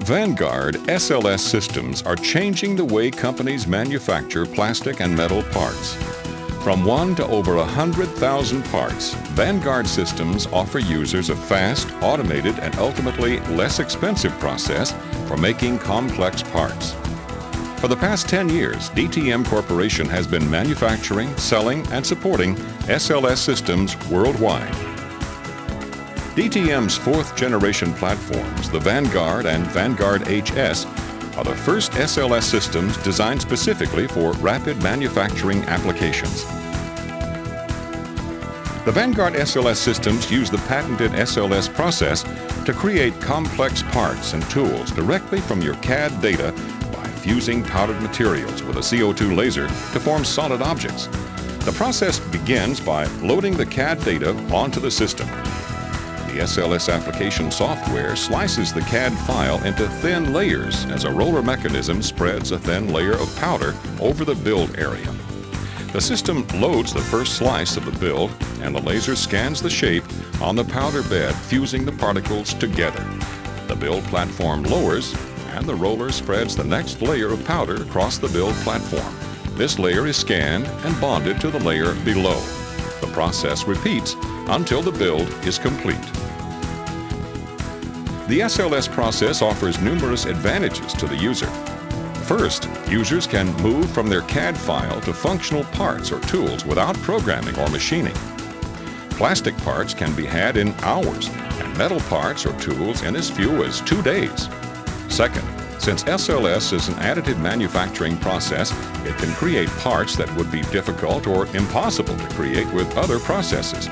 Vanguard SLS systems are changing the way companies manufacture plastic and metal parts. From 1 to over 100,000 parts, Vanguard systems offer users a fast, automated, and ultimately less expensive process for making complex parts. For the past 10 years, DTM Corporation has been manufacturing, selling, and supporting SLS systems worldwide. DTM's fourth-generation platforms, the Vanguard and Vanguard HS, are the first SLS systems designed specifically for rapid manufacturing applications. The Vanguard SLS systems use the patented SLS process to create complex parts and tools directly from your CAD data by fusing powdered materials with a CO2 laser to form solid objects. The process begins by loading the CAD data onto the system. The SLS application software slices the CAD file into thin layers as a roller mechanism spreads a thin layer of powder over the build area. The system loads the first slice of the build, and the laser scans the shape on the powder bed, fusing the particles together. The build platform lowers, and the roller spreads the next layer of powder across the build platform. This layer is scanned and bonded to the layer below. The process repeats until the build is complete. The SLS process offers numerous advantages to the user. First, users can move from their CAD file to functional parts or tools without programming or machining. Plastic parts can be had in hours, and metal parts or tools in as few as 2 days. Second, since SLS is an additive manufacturing process, it can create parts that would be difficult or impossible to create with other processes.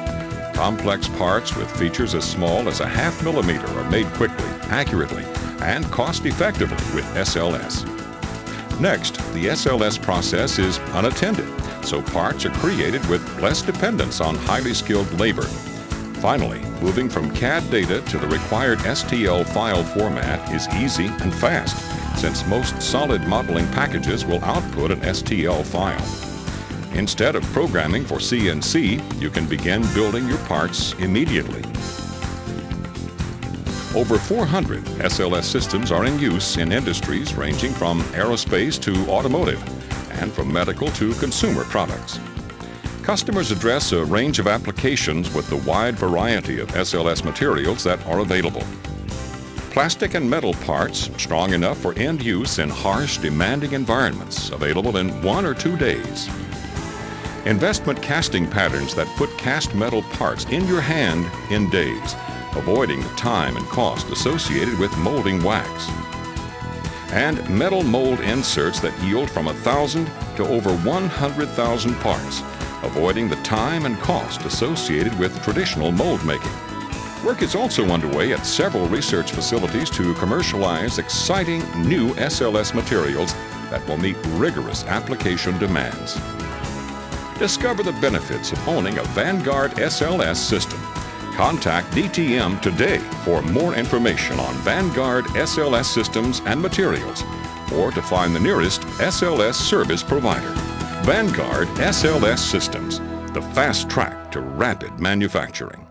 Complex parts with features as small as a ½ millimeter are made quickly, accurately, and cost-effectively with SLS. Next, the SLS process is unattended, so parts are created with less dependence on highly skilled labor. Finally, moving from CAD data to the required STL file format is easy and fast, since most solid modeling packages will output an STL file. Instead of programming for CNC, you can begin building your parts immediately. Over 400 SLS systems are in use in industries ranging from aerospace to automotive, and from medical to consumer products. Customers address a range of applications with the wide variety of SLS materials that are available. Plastic and metal parts strong enough for end use in harsh, demanding environments, available in 1 or 2 days. Investment casting patterns that put cast metal parts in your hand in days, avoiding the time and cost associated with molding wax. And metal mold inserts that yield from 1,000 to over 100,000 parts, avoiding the time and cost associated with traditional mold making. Work is also underway at several research facilities to commercialize exciting new SLS materials that will meet rigorous application demands. Discover the benefits of owning a Vanguard SLS system. Contact DTM today for more information on Vanguard SLS systems and materials, or to find the nearest SLS service provider. Vanguard SLS Systems, the fast track to rapid manufacturing.